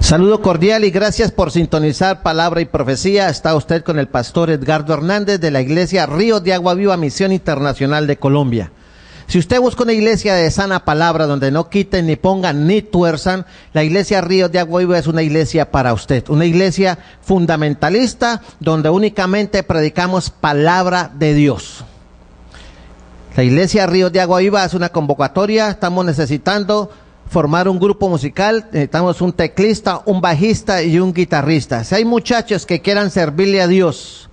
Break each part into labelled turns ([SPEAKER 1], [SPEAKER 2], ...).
[SPEAKER 1] Saludo cordial y gracias por sintonizar Palabra y Profecía. Está usted con el pastor Edgardo Hernández de la iglesia Ríos de Agua Viva, Misión Internacional de Colombia. Si usted busca una iglesia de sana palabra donde no quiten, ni pongan, ni tuerzan, la iglesia Ríos de Agua Viva es una iglesia para usted. Una iglesia fundamentalista donde únicamente predicamos palabra de Dios. La iglesia Ríos de Agua Viva es una convocatoria. Estamos necesitando formar un grupo musical. Necesitamos un teclista, un bajista y un guitarrista. Si hay muchachos que quieran servirle a Dios,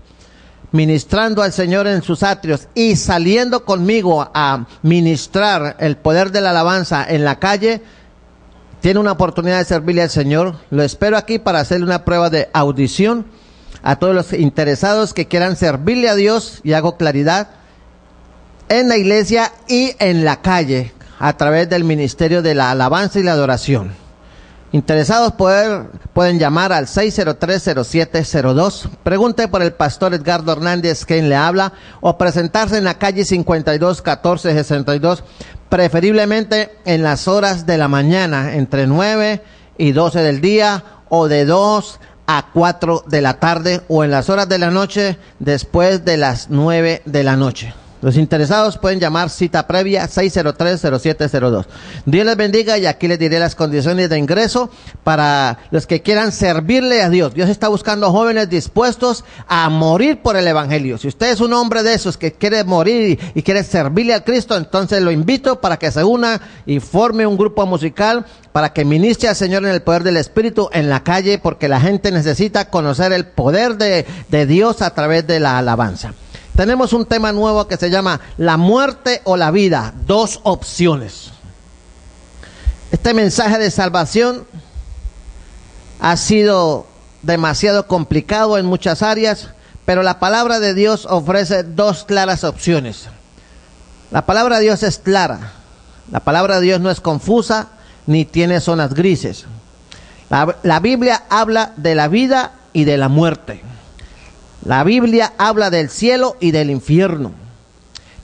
[SPEAKER 1] ministrando al Señor en sus atrios y saliendo conmigo a ministrar el poder de la alabanza en la calle, tiene una oportunidad de servirle al Señor. Lo espero aquí para hacerle una prueba de audición a todos los interesados que quieran servirle a Dios, y hago claridad, en la iglesia y en la calle, a través del ministerio de la alabanza y la adoración. Interesados pueden llamar al 603-0702, pregunte por el pastor Edgardo Hernández, quien le habla, o presentarse en la calle 52-14-62, preferiblemente en las horas de la mañana, entre 9 y 12 del día, o de 2 a 4 de la tarde, o en las horas de la noche, después de las 9 de la noche. Los interesados pueden llamar, cita previa 603-0702. Dios les bendiga, y aquí les diré las condiciones de ingreso para los que quieran servirle a Dios. Dios está buscando jóvenes dispuestos a morir por el evangelio. Si usted es un hombre de esos que quiere morir y quiere servirle a Cristo, entonces lo invito para que se una y forme un grupo musical para que ministre al Señor en el poder del Espíritu en la calle, porque la gente necesita conocer el poder de Dios a través de la alabanza. Tenemos un tema nuevo que se llama la muerte o la vida, dos opciones. Este mensaje de salvación ha sido demasiado complicado en muchas áreas, pero la palabra de Dios ofrece dos claras opciones. La palabra de Dios es clara, la palabra de Dios no es confusa ni tiene zonas grises. La Biblia habla de la vida y de la muerte. La Biblia habla del cielo y del infierno.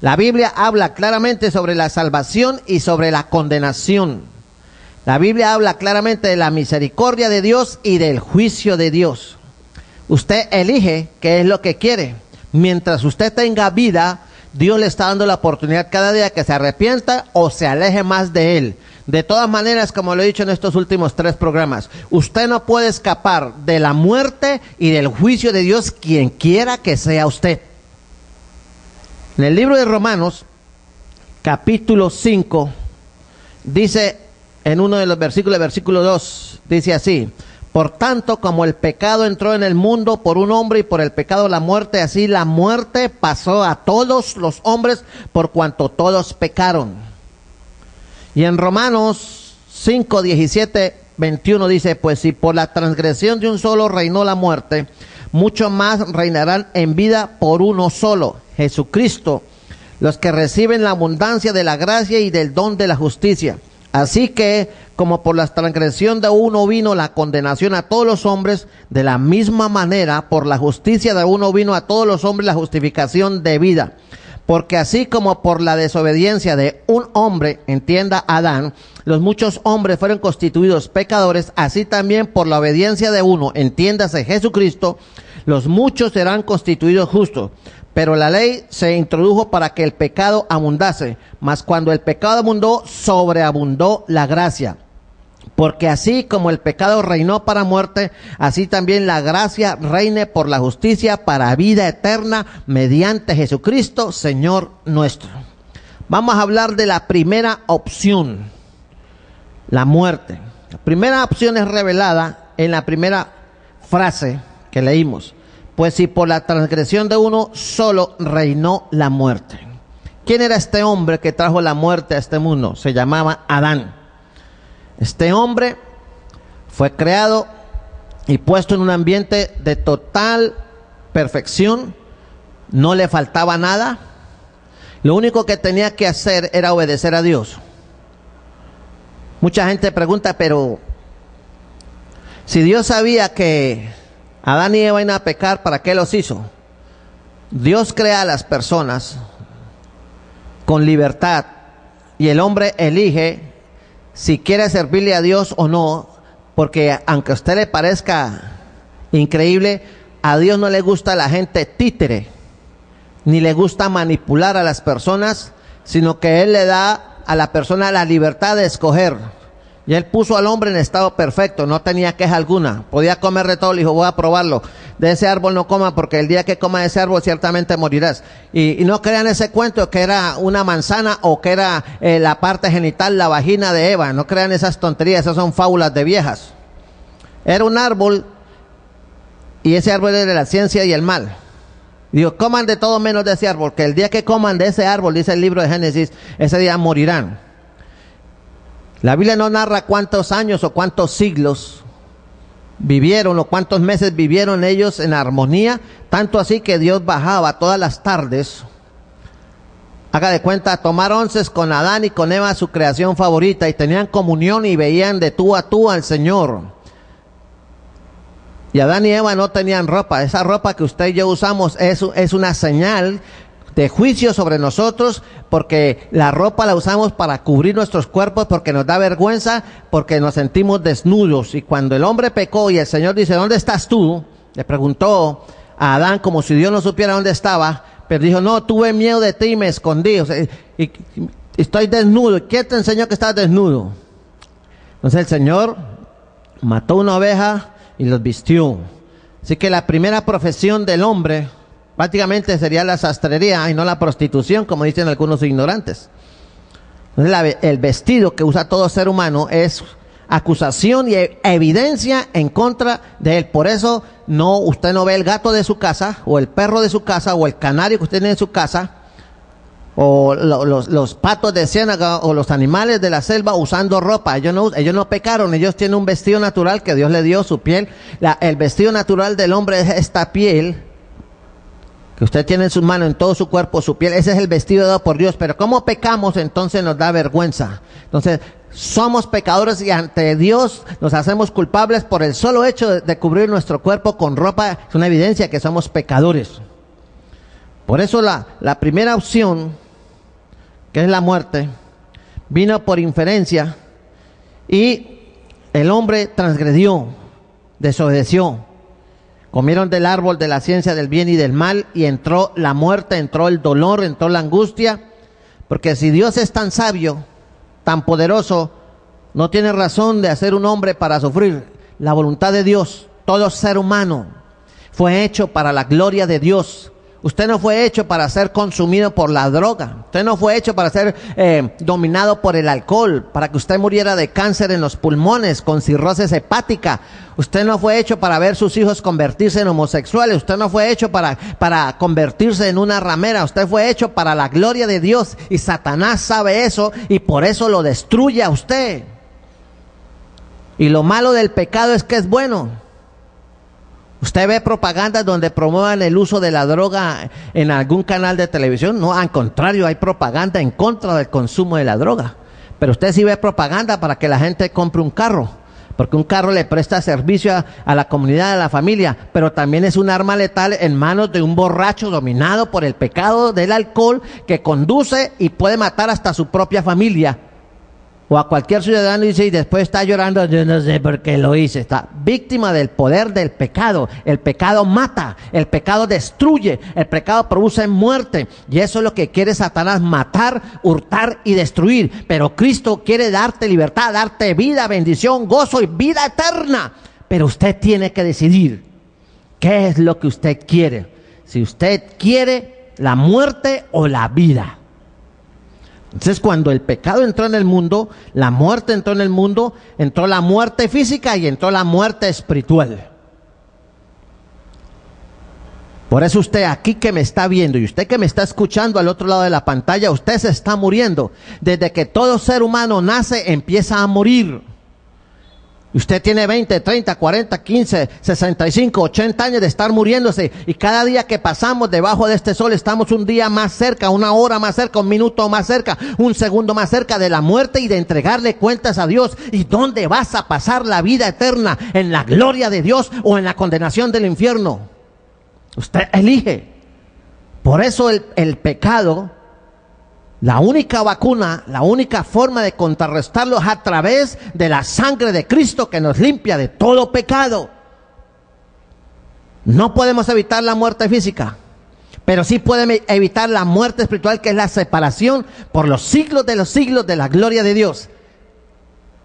[SPEAKER 1] La Biblia habla claramente sobre la salvación y sobre la condenación. La Biblia habla claramente de la misericordia de Dios y del juicio de Dios. Usted elige qué es lo que quiere. Mientras usted tenga vida, Dios le está dando la oportunidad cada día que se arrepienta o se aleje más de Él. De todas maneras, como lo he dicho en estos últimos 3 programas, usted no puede escapar de la muerte y del juicio de Dios, quien quiera que sea usted. En el libro de Romanos, capítulo 5, dice en uno de los versículos, versículo 2, dice así: por tanto, como el pecado entró en el mundo por un hombre y por el pecado la muerte, así la muerte pasó a todos los hombres por cuanto todos pecaron. Y en Romanos 5, 17, 21 dice: pues si por la transgresión de un solo reinó la muerte, mucho más reinarán en vida por uno solo, Jesucristo, los que reciben la abundancia de la gracia y del don de la justicia. Así que, como por la transgresión de uno vino la condenación a todos los hombres, de la misma manera, por la justicia de uno vino a todos los hombres la justificación de vida. Porque así como por la desobediencia de un hombre, entienda Adán, los muchos hombres fueron constituidos pecadores, así también por la obediencia de uno, entiéndase Jesucristo, los muchos serán constituidos justos. Pero la ley se introdujo para que el pecado abundase, mas cuando el pecado abundó, sobreabundó la gracia. Porque así como el pecado reinó para muerte, así también la gracia reine por la justicia para vida eterna mediante Jesucristo, Señor nuestro. Vamos a hablar de la primera opción, la muerte. La primera opción es revelada en la primera frase que leímos: pues si por la transgresión de uno solo reinó la muerte. ¿Quién era este hombre que trajo la muerte a este mundo? Se llamaba Adán. Este hombre fue creado y puesto en un ambiente de total perfección, no le faltaba nada. Lo único que tenía que hacer era obedecer a Dios. Mucha gente pregunta, pero si Dios sabía que Adán y Eva iban a pecar, ¿para qué los hizo? Dios crea a las personas con libertad y el hombre elige si quiere servirle a Dios o no, porque aunque a usted le parezca increíble, a Dios no le gusta la gente títere, ni le gusta manipular a las personas, sino que Él le da a la persona la libertad de escoger. Y Él puso al hombre en estado perfecto, no tenía queja alguna, podía comer de todo. Le dijo, voy a probarlo, de ese árbol no coma, porque el día que coma de ese árbol ciertamente morirás. Y no crean ese cuento que era una manzana o que era la parte genital, la vagina de Eva. No crean esas tonterías, esas son fábulas de viejas. Era un árbol, y ese árbol era de la ciencia y el mal. Digo, coman de todo menos de ese árbol, que el día que coman de ese árbol, dice el libro de Génesis, ese día morirán. La Biblia no narra cuántos años o cuántos siglos vivieron o cuántos meses vivieron ellos en armonía, tanto así que Dios bajaba todas las tardes, haga de cuenta, a tomar onces con Adán y con Eva, su creación favorita, y tenían comunión y veían de tú a tú al Señor. Y Adán y Eva no tenían ropa. Esa ropa que usted y yo usamos es una señal de juicio sobre nosotros, porque la ropa la usamos para cubrir nuestros cuerpos, porque nos da vergüenza, porque nos sentimos desnudos. Y cuando el hombre pecó y el Señor dice, ¿dónde estás tú?, le preguntó a Adán como si Dios no supiera dónde estaba, pero dijo, no, tuve miedo de ti y me escondí, o sea, y estoy desnudo. ¿Y quién te enseñó que estás desnudo? Entonces el Señor mató una oveja y los vistió. Así que la primera profesión del hombre prácticamente sería la sastrería y no la prostitución, como dicen algunos ignorantes. Entonces, el vestido que usa todo ser humano es acusación y evidencia en contra de él. Por eso usted no ve el gato de su casa, o el perro de su casa, o el canario que usted tiene en su casa, o los patos de ciénaga, o los animales de la selva usando ropa. Ellos no pecaron, ellos tienen un vestido natural que Dios le dio, su piel. El vestido natural del hombre es esta piel que usted tiene en sus manos, en todo su cuerpo, su piel. Ese es el vestido dado por Dios. Pero como pecamos, entonces nos da vergüenza. Entonces somos pecadores y ante Dios nos hacemos culpables por el solo hecho de cubrir nuestro cuerpo con ropa. Es una evidencia que somos pecadores. Por eso la primera opción, que es la muerte, vino por inferencia, y el hombre transgredió, desobedeció. Comieron del árbol de la ciencia del bien y del mal, y entró la muerte, entró el dolor, entró la angustia, porque si Dios es tan sabio, tan poderoso, no tiene razón de hacer un hombre para sufrir. La voluntad de Dios, todo ser humano fue hecho para la gloria de Dios. Usted no fue hecho para ser consumido por la droga. Usted no fue hecho para ser dominado por el alcohol, para que usted muriera de cáncer en los pulmones, con cirrosis hepática. Usted no fue hecho para ver sus hijos convertirse en homosexuales. Usted no fue hecho para convertirse en una ramera. Usted fue hecho para la gloria de Dios, y Satanás sabe eso, y por eso lo destruye a usted. Y lo malo del pecado es que es bueno. ¿Usted ve propagandas donde promuevan el uso de la droga en algún canal de televisión? No, al contrario, hay propaganda en contra del consumo de la droga. Pero usted sí ve propaganda para que la gente compre un carro, porque un carro le presta servicio a la comunidad, a la familia, pero también es un arma letal en manos de un borracho dominado por el pecado del alcohol, que conduce y puede matar hasta su propia familia. O a cualquier ciudadano, dice, y después está llorando, yo no sé por qué lo hice. Está víctima del poder del pecado. El pecado mata, el pecado destruye, el pecado produce muerte. Y eso es lo que quiere Satanás, matar, hurtar y destruir. Pero Cristo quiere darte libertad, darte vida, bendición, gozo y vida eterna. Pero usted tiene que decidir qué es lo que usted quiere. Si usted quiere la muerte o la vida. Entonces, cuando el pecado entró en el mundo, la muerte entró en el mundo, entró la muerte física y entró la muerte espiritual. Por eso usted aquí que me está viendo y usted que me está escuchando al otro lado de la pantalla, usted se está muriendo. Desde que todo ser humano nace, empieza a morir. Usted tiene 20, 30, 40, 15, 65, 80 años de estar muriéndose, y cada día que pasamos debajo de este sol estamos un día más cerca, una hora más cerca, un minuto más cerca, un segundo más cerca de la muerte y de entregarle cuentas a Dios. ¿Y dónde vas a pasar la vida eterna? ¿En la gloria de Dios o en la condenación del infierno? Usted elige. Por eso el pecado La única vacuna, la única forma de contrarrestarlo es a través de la sangre de Cristo que nos limpia de todo pecado. No podemos evitar la muerte física, pero sí podemos evitar la muerte espiritual, que es la separación por los siglos de la gloria de Dios.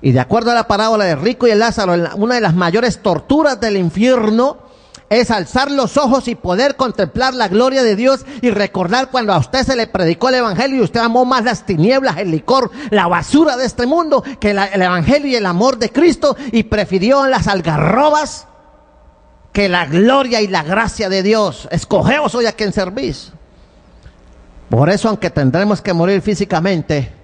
[SPEAKER 1] Y de acuerdo a la parábola de rico y el Lázaro, una de las mayores torturas del infierno es alzar los ojos y poder contemplar la gloria de Dios y recordar cuando a usted se le predicó el evangelio y usted amó más las tinieblas, el licor, la basura de este mundo que el evangelio y el amor de Cristo, y prefirió las algarrobas que la gloria y la gracia de Dios. Escogeos hoy a quien servís. Por eso, aunque tendremos que morir físicamente,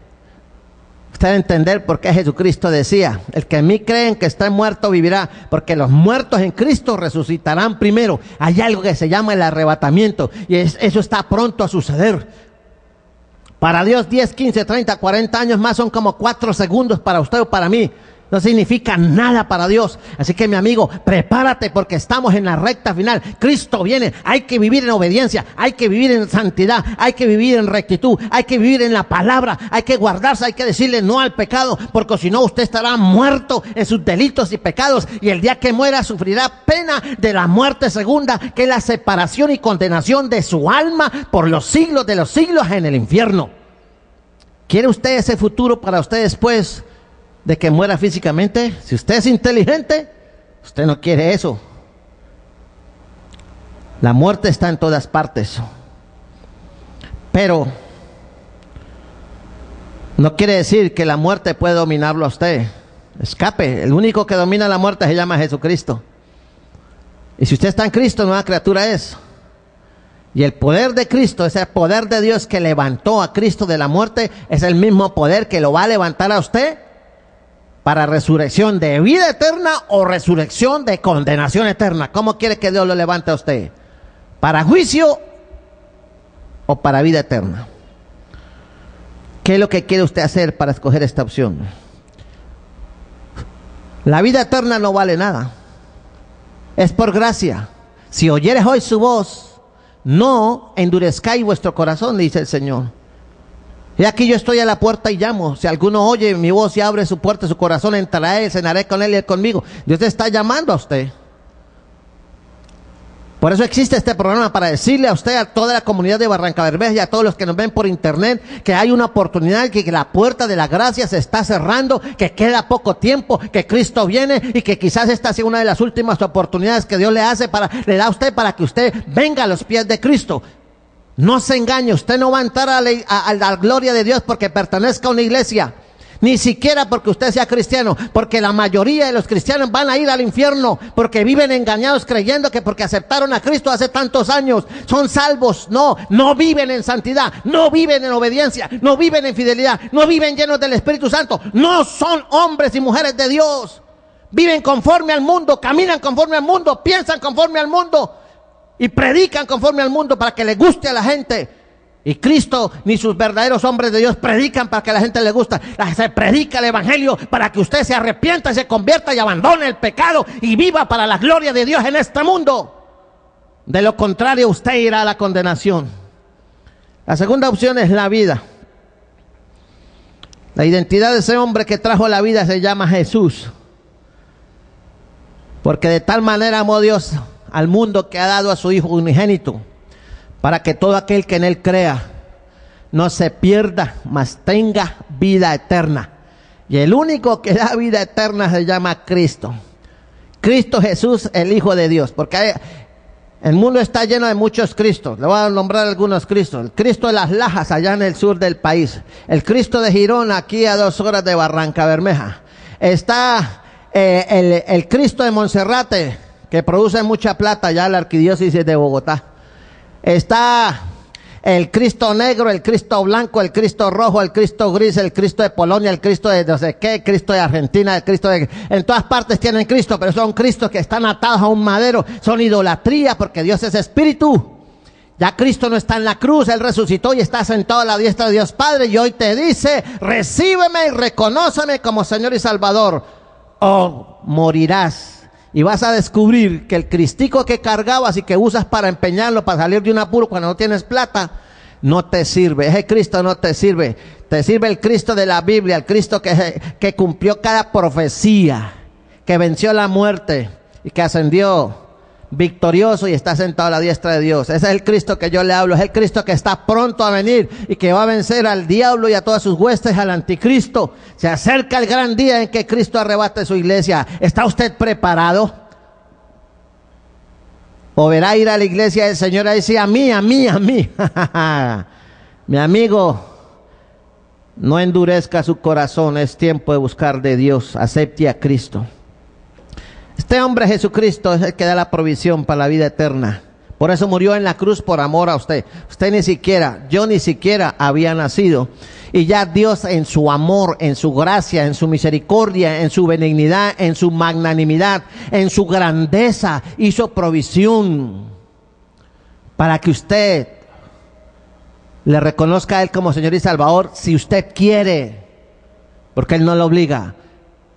[SPEAKER 1] usted debe entender por qué Jesucristo decía: el que en mí cree que está muerto vivirá, porque los muertos en Cristo resucitarán primero. Hay algo que se llama el arrebatamiento, y eso está pronto a suceder. Para Dios 10, 15, 30, 40 años más son como 4 segundos para usted o para mí. No significa nada para Dios. Así que, mi amigo, prepárate, porque estamos en la recta final. Cristo viene. Hay que vivir en obediencia, hay que vivir en santidad, hay que vivir en rectitud, hay que vivir en la palabra, hay que guardarse, hay que decirle no al pecado, porque si no usted estará muerto en sus delitos y pecados, y el día que muera sufrirá pena de la muerte segunda, que es la separación y condenación de su alma por los siglos de los siglos en el infierno. ¿Quiere usted ese futuro para usted después de que muera físicamente? Si usted es inteligente, usted no quiere eso. La muerte está en todas partes, pero no quiere decir que la muerte puede dominarlo a usted. Escape. El único que domina la muerte se llama Jesucristo. Y si usted está en Cristo, nueva criatura es. Y el poder de Cristo, ese poder de Dios que levantó a Cristo de la muerte, es el mismo poder que lo va a levantar a usted para resurrección de vida eterna o resurrección de condenación eterna. ¿Cómo quiere que Dios lo levante a usted? ¿Para juicio o para vida eterna? ¿Qué es lo que quiere usted hacer para escoger esta opción? La vida eterna no vale nada. Es por gracia. Si oyeres hoy su voz, no endurezcáis vuestro corazón, dice el Señor. Y aquí yo estoy a la puerta y llamo. Si alguno oye mi voz y abre su puerta, su corazón, entrará a él, cenaré con él y él conmigo. Dios te está llamando a usted. Por eso existe este programa, para decirle a usted, a toda la comunidad de Barrancabermeja y a todos los que nos ven por internet, que hay una oportunidad, que la puerta de la gracia se está cerrando, que queda poco tiempo, que Cristo viene y que quizás esta sea una de las últimas oportunidades que Dios le da a usted para que usted venga a los pies de Cristo. No se engañe, usted no va a entrar a la gloria de Dios porque pertenezca a una iglesia, ni siquiera porque usted sea cristiano, porque la mayoría de los cristianos van a ir al infierno porque viven engañados creyendo que porque aceptaron a Cristo hace tantos años son salvos. No viven en santidad, no viven en obediencia, no viven en fidelidad, no viven llenos del Espíritu Santo, no son hombres y mujeres de Dios. Viven conforme al mundo, caminan conforme al mundo, piensan conforme al mundo y predican conforme al mundo para que le guste a la gente. Y Cristo ni sus verdaderos hombres de Dios predican para que a la gente le guste. Se predica el evangelio para que usted se arrepienta y se convierta y abandone el pecado y viva para la gloria de Dios en este mundo. De lo contrario, usted irá a la condenación. La segunda opción es la vida. La identidad de ese hombre que trajo la vida se llama Jesús. Porque de tal manera amó Dios al mundo que ha dado a su Hijo unigénito, para que todo aquel que en él crea no se pierda, mas tenga vida eterna. Y el único que da vida eterna se llama Cristo. Cristo Jesús, el Hijo de Dios. Porque el mundo está lleno de muchos Cristos. Le voy a nombrar algunos Cristos. El Cristo de las Lajas, allá en el sur del país. El Cristo de Girón, aquí a 2 horas de Barrancabermeja. Está el Cristo de Monserrate, que produce mucha plata allá en la arquidiócesis de Bogotá. Está el Cristo negro, el Cristo blanco, el Cristo rojo, el Cristo gris, el Cristo de Polonia, el Cristo de no sé qué, el Cristo de Argentina, el Cristo de... En todas partes tienen Cristo, pero son Cristos que están atados a un madero. Son idolatría, porque Dios es espíritu. Ya Cristo no está en la cruz, Él resucitó y está sentado a la diestra de Dios Padre, y hoy te dice: recíbeme y reconóceme como Señor y Salvador, o morirás. Y vas a descubrir que el cristico que cargabas y que usas para empeñarlo, para salir de un apuro cuando no tienes plata, no te sirve, ese Cristo no te sirve. Te sirve el Cristo de la Biblia, el Cristo que cumplió cada profecía, que venció la muerte y que ascendió victorioso y está sentado a la diestra de Dios. Ese es el Cristo que yo le hablo, es el Cristo que está pronto a venir y que va a vencer al diablo y a todas sus huestes, al anticristo. Se acerca el gran día en que Cristo arrebate su iglesia. ¿Está usted preparado? ¿O verá ir a la iglesia del Señor y decir a mí? Mi amigo, no endurezca su corazón, es tiempo de buscar de Dios, acepte a Cristo. Este hombre Jesucristo es el que da la provisión para la vida eterna. Por eso murió en la cruz por amor a usted. Usted ni siquiera, yo ni siquiera había nacido. Y ya Dios en su amor, en su gracia, en su misericordia, en su benignidad, en su magnanimidad, en su grandeza, hizo provisión para que usted le reconozca a Él como Señor y Salvador, si usted quiere, porque Él no lo obliga.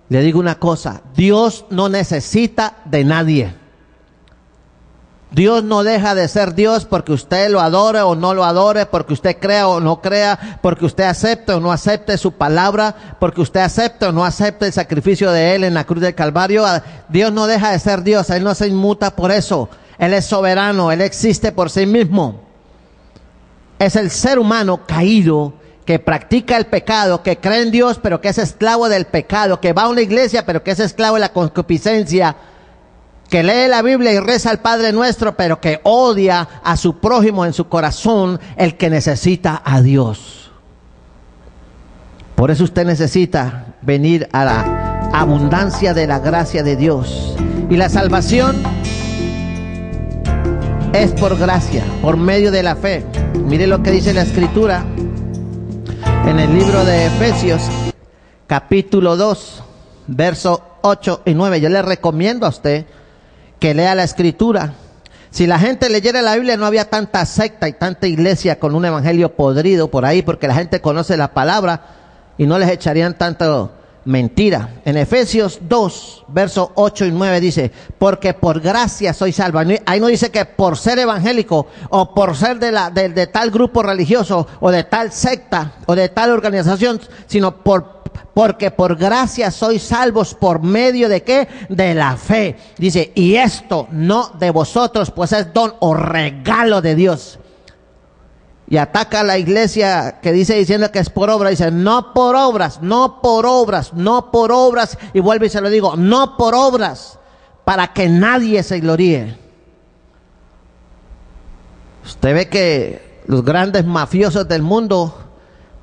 [SPEAKER 1] Le digo una cosa, Dios no necesita de nadie. Dios no deja de ser Dios porque usted lo adore o no lo adore, porque usted crea o no crea, porque usted acepte o no acepte su palabra, porque usted acepte o no acepte el sacrificio de Él en la cruz del Calvario. Dios no deja de ser Dios, Él no se inmuta por eso. Él es soberano, Él existe por sí mismo. Es el ser humano caído que practica el pecado, que cree en Dios pero que es esclavo del pecado, que va a una iglesia pero que es esclavo de la concupiscencia, que lee la Biblia y reza al Padre Nuestro pero que odia a su prójimo en su corazón, el que necesita a Dios. Por eso usted necesita venir a la abundancia de la gracia de Dios. Y la salvación es por gracia, por medio de la fe. Mire lo que dice la Escritura en el libro de Efesios, capítulo 2, versos 8 y 9. Yo le recomiendo a usted que lea la Escritura. Si la gente leyera la Biblia, no había tanta secta y tanta iglesia con un evangelio podrido por ahí, porque la gente conoce la palabra y no les echarían tanto mentira. En Efesios 2, versos 8 y 9 dice, porque por gracia soy salvo. Ahí no dice que por ser evangélico o por ser de tal grupo religioso o de tal secta o de tal organización, sino porque por gracia sois salvos por medio de ¿qué? De la fe. Dice, y esto no de vosotros, pues es don o regalo de Dios. Y ataca a la iglesia que dice diciendo que es por obra. Dice, no por obras, no por obras, no por obras. Y vuelve y se lo digo, no por obras, para que nadie se gloríe. Usted ve que los grandes mafiosos del mundo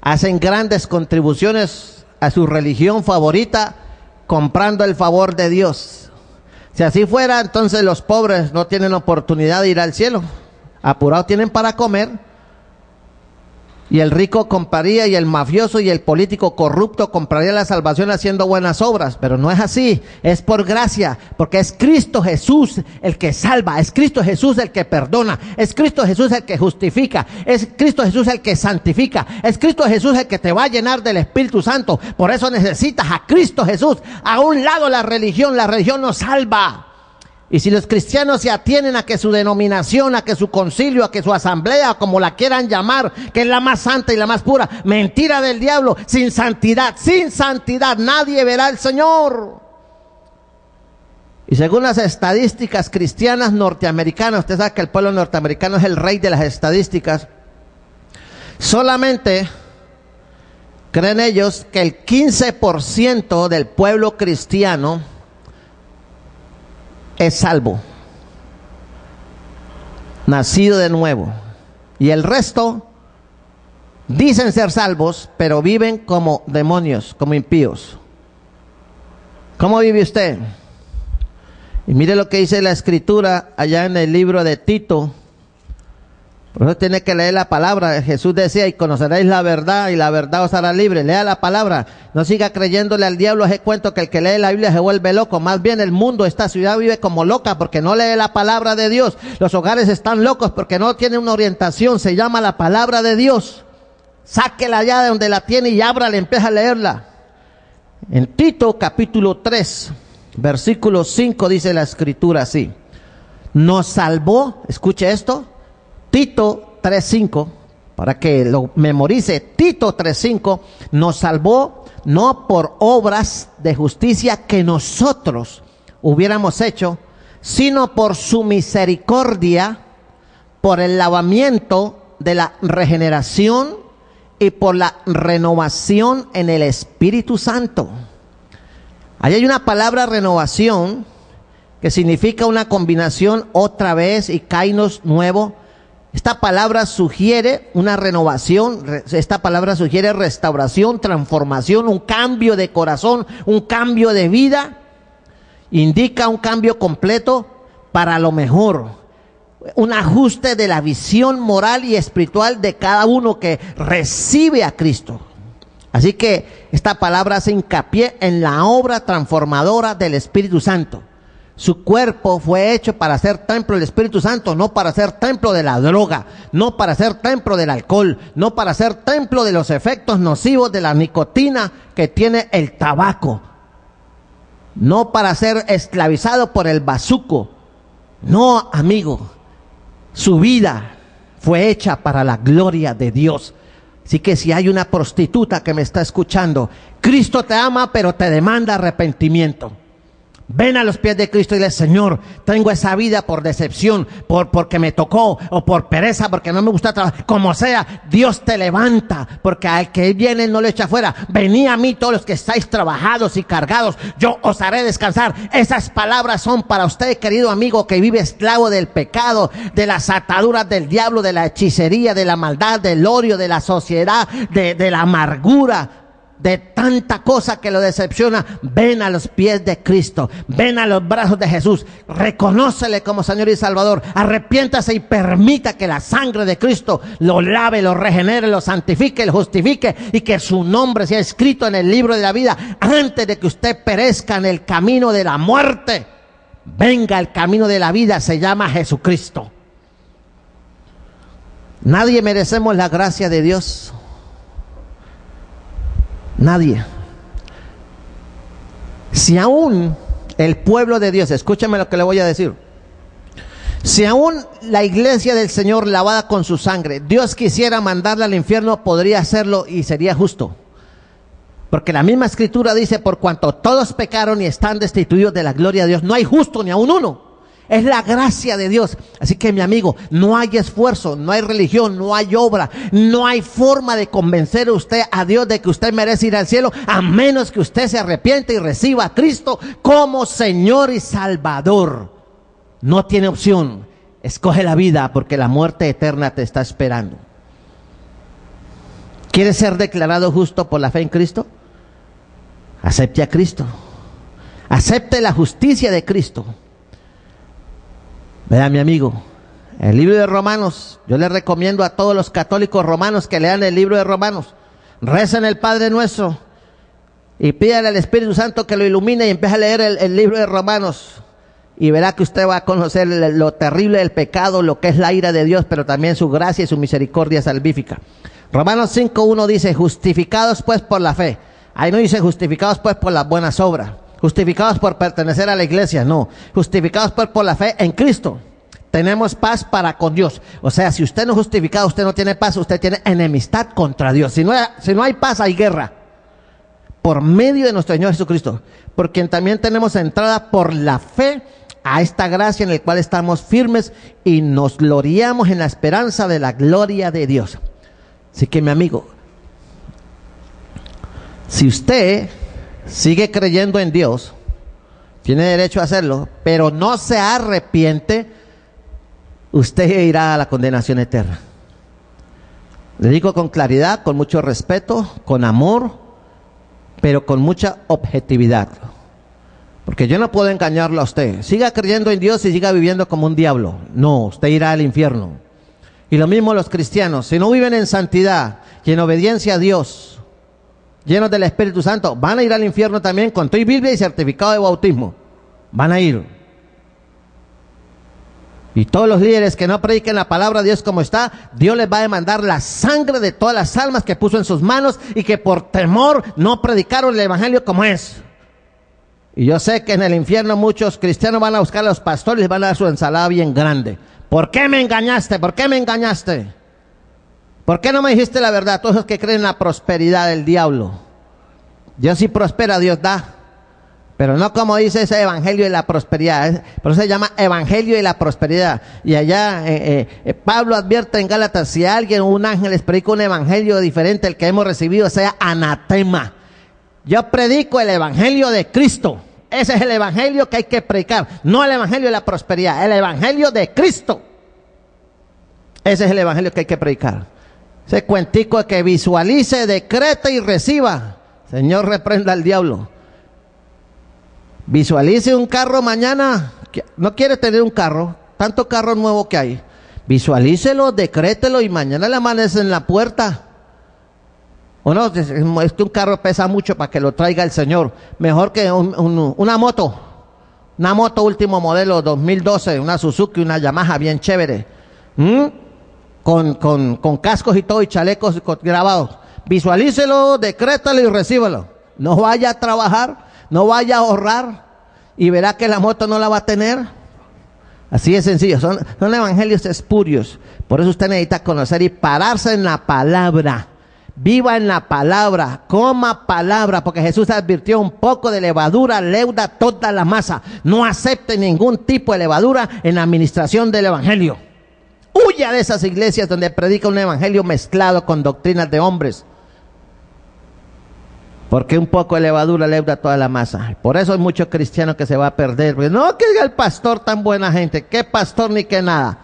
[SPEAKER 1] hacen grandes contribuciones a su religión favorita comprando el favor de Dios. Si así fuera, entonces los pobres no tienen oportunidad de ir al cielo. Apurados tienen para comer. Y el rico compraría, y el mafioso y el político corrupto compraría la salvación haciendo buenas obras. Pero no es así, es por gracia, porque es Cristo Jesús el que salva, es Cristo Jesús el que perdona, es Cristo Jesús el que justifica, es Cristo Jesús el que santifica, es Cristo Jesús el que te va a llenar del Espíritu Santo. Por eso necesitas a Cristo Jesús. A un lado la religión no salva. Y si los cristianos se atienen a que su denominación, a que su concilio, a que su asamblea, como la quieran llamar, que es la más santa y la más pura, mentira del diablo, sin santidad nadie verá al Señor. Y según las estadísticas cristianas norteamericanas, usted sabe que el pueblo norteamericano es el rey de las estadísticas, solamente creen ellos que el 15% del pueblo cristiano es salvo, nacido de nuevo, y el resto dicen ser salvos, pero viven como demonios, como impíos. ¿Cómo vive usted? Y mire lo que dice la Escritura allá en el libro de Tito. Por eso tiene que leer la palabra. Jesús decía, y conoceréis la verdad, y la verdad os hará libre. Lea la palabra. No siga creyéndole al diablo ese cuento que el que lee la Biblia se vuelve loco. Más bien el mundo, esta ciudad vive como loca porque no lee la palabra de Dios. Los hogares están locos porque no tienen una orientación. Se llama la palabra de Dios. Sáquela ya de donde la tiene y ábrala, empieza a leerla. En Tito capítulo 3, versículo 5 dice la Escritura así. Nos salvó, escuche esto, Tito 3:5, para que lo memorice. Tito 3:5, nos salvó no por obras de justicia que nosotros hubiéramos hecho, sino por su misericordia, por el lavamiento de la regeneración y por la renovación en el Espíritu Santo. Ahí hay una palabra renovación que significa una combinación otra vez y kainos, nuevo. Esta palabra sugiere una renovación, esta palabra sugiere restauración, transformación, un cambio de corazón, un cambio de vida. Indica un cambio completo para lo mejor, un ajuste de la visión moral y espiritual de cada uno que recibe a Cristo. Así que esta palabra hace hincapié en la obra transformadora del Espíritu Santo. Su cuerpo fue hecho para ser templo del Espíritu Santo, no para ser templo de la droga, no para ser templo del alcohol, no para ser templo de los efectos nocivos de la nicotina que tiene el tabaco, no para ser esclavizado por el bazuco. No, amigo, su vida fue hecha para la gloria de Dios. Así que si hay una prostituta que me está escuchando, Cristo te ama, pero te demanda arrepentimiento. Ven a los pies de Cristo y dile: Señor, tengo esa vida por decepción, porque me tocó, o por pereza, porque no me gusta trabajar. Como sea, Dios te levanta, porque al que viene no lo echa fuera. Venid a mí todos los que estáis trabajados y cargados, yo os haré descansar. Esas palabras son para usted, querido amigo, que vive esclavo del pecado, de las ataduras del diablo, de la hechicería, de la maldad, del odio, de la sociedad, de la amargura, de tanta cosa que lo decepciona. Ven a los pies de Cristo, ven a los brazos de Jesús, reconócele como Señor y Salvador, arrepiéntase y permita que la sangre de Cristo lo lave, lo regenere, lo santifique, lo justifique, y que su nombre sea escrito en el libro de la vida antes de que usted perezca en el camino de la muerte. Venga el camino de la vida, se llama Jesucristo. Nadie merecemos la gracia de Dios. Nadie. Si aún el pueblo de Dios, escúchame lo que le voy a decir, si aún la iglesia del Señor lavada con su sangre, Dios quisiera mandarla al infierno, podría hacerlo y sería justo. Porque la misma escritura dice: por cuanto todos pecaron y están destituidos de la gloria de Dios, no hay justo ni aun uno. Es la gracia de Dios. Así que, mi amigo, no hay esfuerzo, no hay religión, no hay obra, no hay forma de convencer a usted a Dios de que usted merece ir al cielo, a menos que usted se arrepiente y reciba a Cristo como Señor y Salvador. No tiene opción. Escoge la vida, porque la muerte eterna te está esperando. ¿Quieres ser declarado justo por la fe en Cristo? Acepte a Cristo. Acepte la justicia de Cristo. Vea, mi amigo, el libro de Romanos, yo le recomiendo a todos los católicos romanos que lean el libro de Romanos. Recen el Padre Nuestro y pídale al Espíritu Santo que lo ilumine, y empiece a leer el libro de Romanos, y verá que usted va a conocer lo terrible del pecado, lo que es la ira de Dios, pero también su gracia y su misericordia salvífica. Romanos 5:1 dice: justificados pues por la fe. Ahí no dice justificados pues por las buenas obras, justificados por pertenecer a la iglesia, no. Justificados pues por la fe en Cristo, tenemos paz para con Dios. O sea, si usted no es justificado, usted no tiene paz, usted tiene enemistad contra Dios. Si no hay paz, hay guerra. Por medio de nuestro Señor Jesucristo, por quien también tenemos entrada por la fe a esta gracia en la cual estamos firmes y nos gloriamos en la esperanza de la gloria de Dios. Así que, mi amigo, si usted sigue creyendo en Dios, tiene derecho a hacerlo, pero no se arrepiente, usted irá a la condenación eterna. Le digo con claridad, con mucho respeto, con amor, pero con mucha objetividad. Porque yo no puedo engañarlo a usted. Siga creyendo en Dios y siga viviendo como un diablo. No, usted irá al infierno. Y lo mismo los cristianos, si no viven en santidad y en obediencia a Dios, llenos del Espíritu Santo, van a ir al infierno también con tu Biblia y certificado de bautismo. Van a ir. Y todos los líderes que no prediquen la palabra de Dios como está, Dios les va a demandar la sangre de todas las almas que puso en sus manos y que por temor no predicaron el evangelio como es. Y yo sé que en el infierno muchos cristianos van a buscar a los pastores y les van a dar su ensalada bien grande. ¿Por qué me engañaste? ¿Por qué me engañaste? ¿Por qué no me dijiste la verdad? Todos los que creen en la prosperidad del diablo. Dios sí prospera, Dios da. Pero no como dice ese evangelio de la prosperidad. Por eso se llama evangelio de la prosperidad. Y allá Pablo advierte en Gálatas, si alguien o un ángel les predica un evangelio diferente al que hemos recibido, sea anatema. Yo predico el evangelio de Cristo. Ese es el evangelio que hay que predicar. No el evangelio de la prosperidad, el evangelio de Cristo. Ese es el evangelio que hay que predicar. Ese cuentico de que visualice, decrete y reciba. Señor, reprenda al diablo. Visualice un carro mañana. No quiere tener un carro, tanto carro nuevo que hay. Visualícelo, decrételo y mañana le amanece en la puerta. O no, es que un carro pesa mucho para que lo traiga el Señor. Mejor que una moto. Una moto último modelo 2012, una Suzuki, una Yamaha bien chévere. Con cascos y todo y chalecos grabados. Visualícelo, decrétalo y recíbalo. No vaya a trabajar, no vaya a ahorrar y verá que la moto no la va a tener. Así de sencillo, son evangelios espurios. Por eso usted necesita conocer y pararse en la palabra. Viva en la palabra, coma palabra, porque Jesús advirtió: un poco de levadura leuda toda la masa. No acepte ningún tipo de levadura en la administración del evangelio. Huya de esas iglesias donde predica un evangelio mezclado con doctrinas de hombres. Porque un poco de levadura leuda toda la masa. Por eso hay muchos cristianos que se va a perder. Porque no, que el pastor tan buena gente. ¿Qué pastor ni qué nada?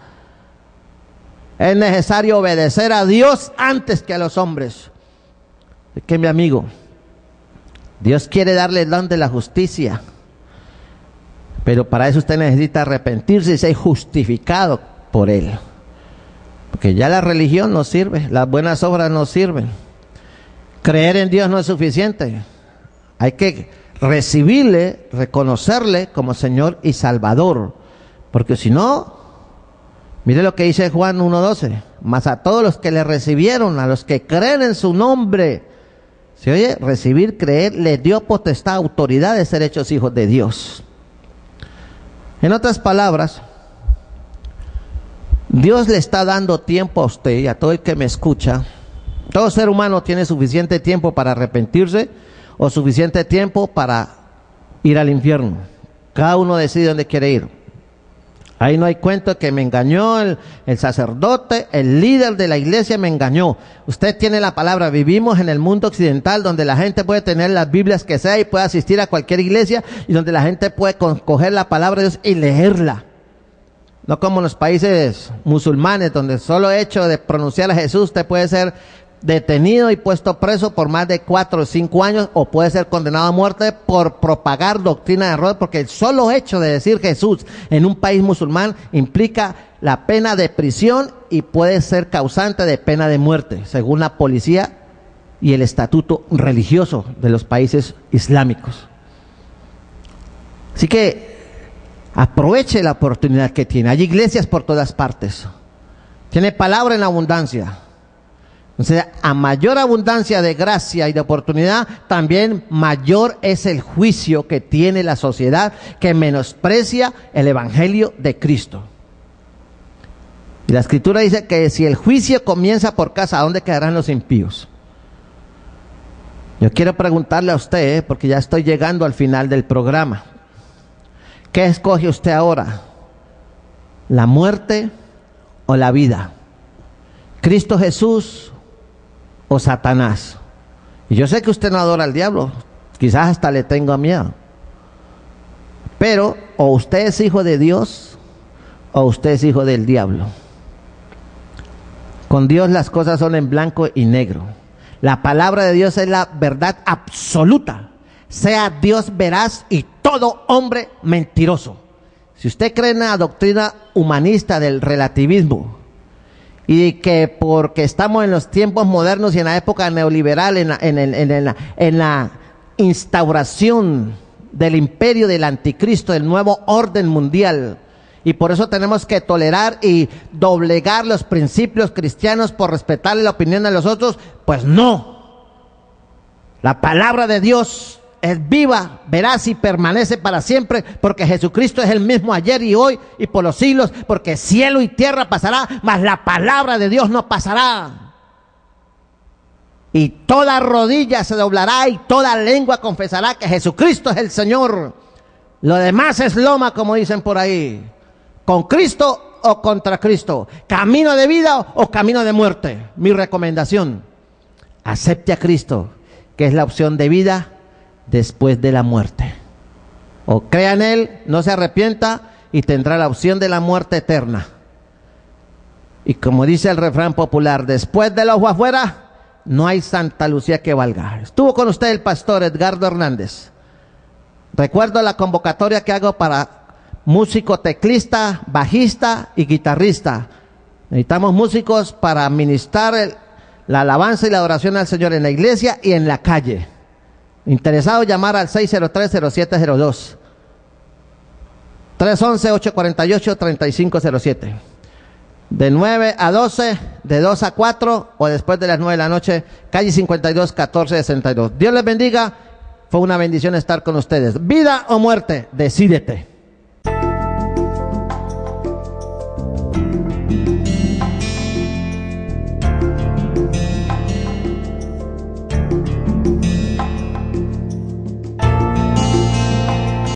[SPEAKER 1] Es necesario obedecer a Dios antes que a los hombres. Es que mi amigo, Dios quiere darle el don de la justicia. Pero para eso usted necesita arrepentirse y ser justificado por Él. Porque ya la religión no sirve, las buenas obras no sirven. Creer en Dios no es suficiente. Hay que recibirle, reconocerle como Señor y Salvador. Porque si no, mire lo que dice Juan 1:12. Mas a todos los que le recibieron, a los que creen en su nombre. ¿Se oye? Recibir, creer, le dio potestad, autoridad de ser hechos hijos de Dios. En otras palabras, Dios le está dando tiempo a usted y a todo el que me escucha. Todo ser humano tiene suficiente tiempo para arrepentirse o suficiente tiempo para ir al infierno. Cada uno decide dónde quiere ir. Ahí no hay cuento que me engañó el sacerdote, el líder de la iglesia me engañó. Usted tiene la palabra. Vivimos en el mundo occidental donde la gente puede tener las Biblias que sea y puede asistir a cualquier iglesia y donde la gente puede coger la palabra de Dios y leerla. No como en los países musulmanes donde solo hecho de pronunciar a Jesús usted puede ser detenido y puesto preso por más de 4 o 5 años o puede ser condenado a muerte por propagar doctrina de error, porque el solo hecho de decir Jesús en un país musulmán implica la pena de prisión y puede ser causante de pena de muerte, según la policía y el estatuto religioso de los países islámicos. Así que aproveche la oportunidad que tiene. Hay iglesias por todas partes. Tiene palabra en abundancia. Entonces, a mayor abundancia de gracia y de oportunidad, también mayor es el juicio que tiene la sociedad que menosprecia el evangelio de Cristo. Y la escritura dice que si el juicio comienza por casa, ¿a dónde quedarán los impíos? Yo quiero preguntarle a usted, porque ya estoy llegando al final del programa. ¿Qué escoge usted ahora? ¿La muerte o la vida? ¿Cristo Jesús o Satanás? Y yo sé que usted no adora al diablo, quizás hasta le tenga miedo. Pero o usted es hijo de Dios o usted es hijo del diablo. Con Dios las cosas son en blanco y negro. La palabra de Dios es la verdad absoluta. Sea Dios veraz y todo hombre mentiroso. Si usted cree en la doctrina humanista del relativismo y que porque estamos en los tiempos modernos y en la época neoliberal, en la instauración del imperio del anticristo, del nuevo orden mundial, y por eso tenemos que tolerar y doblegar los principios cristianos por respetar la opinión de los otros, pues no. La palabra de Dios es viva, veraz y permanece para siempre, porque Jesucristo es el mismo ayer y hoy y por los siglos, porque cielo y tierra pasará, mas la palabra de Dios no pasará. y toda rodilla se doblará y toda lengua confesará que Jesucristo es el Señor. Lo demás es loma, como dicen por ahí. Con Cristo o contra Cristo. Camino de vida o camino de muerte. Mi recomendación: acepte a Cristo, que es la opción de vida después de la muerte. O crea en Él, no se arrepienta y tendrá la opción de la muerte eterna. Y como dice el refrán popular, después del ojo afuera, no hay Santa Lucía que valga. Estuvo con usted el pastor Edgardo Hernández. Recuerdo la convocatoria que hago para músico, teclista, bajista y guitarrista. Necesitamos músicos para ministrar la alabanza y la adoración al Señor en la iglesia y en la calle. Interesado, llamar al 603-0702. 311-848-3507. De 9 a 12, de 2 a 4 o después de las 9 de la noche, calle 52, 1462. Dios les bendiga. Fue una bendición estar con ustedes. Vida o muerte, decídete.